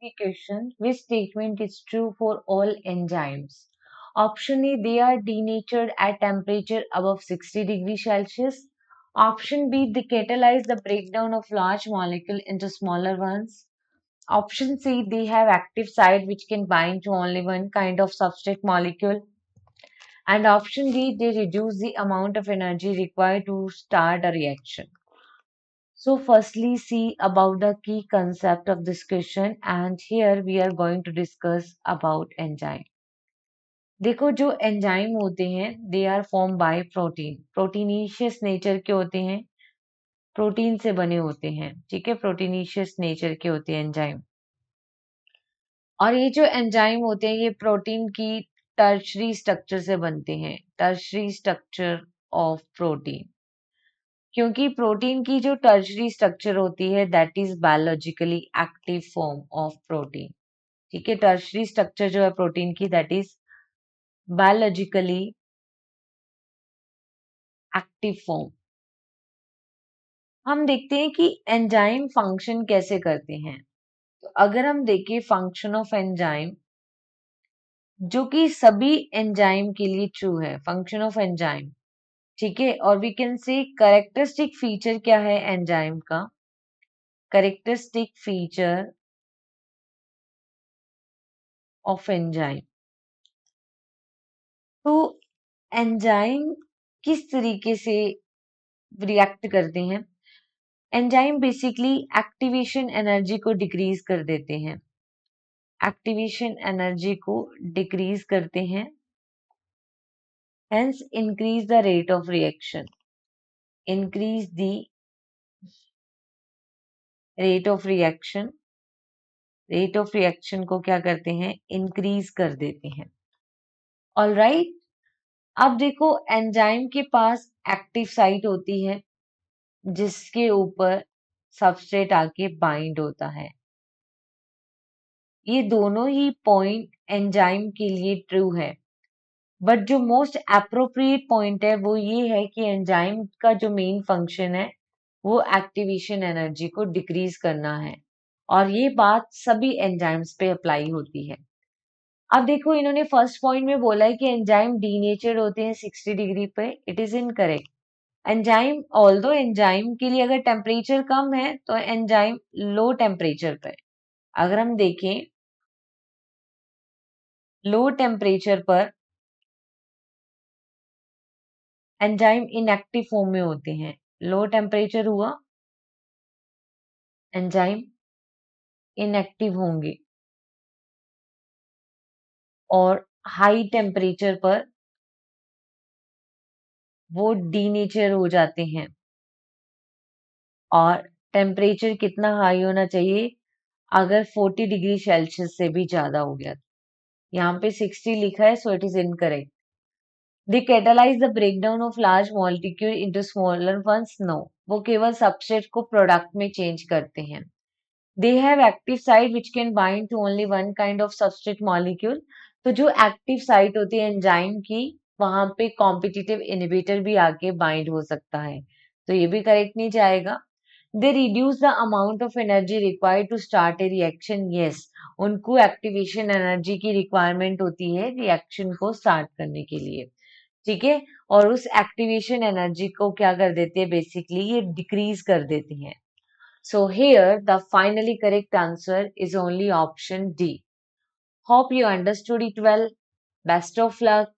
the question, which statement is true for all enzymes? Option A, they are denatured at temperature above 60 degrees Celsius. Option B, they catalyze the breakdown of large molecule into smaller ones. Option C, they have active site which can bind to only one kind of substrate molecule. And option D, they reduce the amount of energy required to start a reaction. So, firstly, see about the key concept of this question, and here we are going to discuss about enzyme. देखो जो enzyme होते हैं they are form by protein proteinaceous nature के होते हैं protein से बने होते हैं ठीक है प्रोटीनीशियस नेचर के होते हैं एंजाइम और ये जो एंजाइम होते हैं ये प्रोटीन की टर्शरी स्ट्रक्चर से बनते हैं टर्शरी स्ट्रक्चर ऑफ प्रोटीन क्योंकि प्रोटीन की जो टर्शरी स्ट्रक्चर होती है that is biologically active form of protein ठीक है टर्शरी स्ट्रक्चर जो है प्रोटीन की that is biologically active form हम देखते हैं कि एंजाइम फंक्शन कैसे करते हैं तो अगर हम देखें फंक्शन ऑफ एंजाइम जो कि सभी एंजाइम के लिए ट्रू है फंक्शन ऑफ एंजाइम ठीक है और we can say characteristic feature क्या है एंजाइम का कैरेक्टरिस्टिक फीचर ऑफ एंजाइम तो एंजाइम किस तरीके से रिएक्ट करते हैं एंजाइम बेसिकली एक्टिवेशन एनर्जी को डिक्रीज कर देते हैं एक्टिवेशन एनर्जी को डिक्रीज करते हैं hence increase the rate of reaction increase the rate of reaction को क्या करते हैं इंक्रीज कर देते हैं ऑल राइट अब देखो एंजाइम के पास एक्टिव साइट होती है जिसके ऊपर सबस्ट्रेट आके बाइंड होता है ये दोनों ही पॉइंट एंजाइम के लिए ट्रू है बट जो मोस्ट अप्रोप्रिएट पॉइंट है वो ये है कि एंजाइम का जो मेन फंक्शन है वो एक्टिवेशन एनर्जी को डिक्रीज करना है और ये बात सभी एंजाइम्स पे अप्लाई होती है अब देखो इन्होंने फर्स्ट पॉइंट में बोला है कि एंजाइम डीनेचर्ड होते हैं 60 डिग्री पे it is incorrect enzyme although enzyme के लिए अगर टेम्परेचर कम है तो एंजाइम लो टेम्परेचर पे अगर हम देखें लो टेम्परेचर पर एंजाइम इनएक्टिव फॉर्म में होते हैं लो टेम्परेचर हुआ एंजाइम इनएक्टिव होंगे और हाई टेम्परेचर पर वो डीनेचर हो जाते हैं और टेम्परेचर कितना हाई होना चाहिए अगर 40 डिग्री सेल्सियस से भी ज्यादा हो गया यहाँ पे 60 लिखा है so it is incorrect they catalyse the breakdown of large molecule into smaller ones no वो केवल सबस्ट्रेट को प्रोडक्ट में चेंज करते हैं they have active site which can bind to only one kind of substrate molecule तो जो active site होती है एंजाइम की वहां पे कॉम्पिटिटिव इनहिबिटर भी आके बाइंड हो सकता है तो ये भी करेक्ट नहीं जाएगा they reduce the amount of energy required to start a reaction yes उनको एक्टिवेशन एनर्जी की रिक्वायरमेंट होती है रिएक्शन को स्टार्ट करने के लिए ठीक है और उस एक्टिवेशन एनर्जी को क्या कर देते हैं बेसिकली ये डिक्रीज कर देते हैं so here the finally correct answer is only option D hope you understood it well best of luck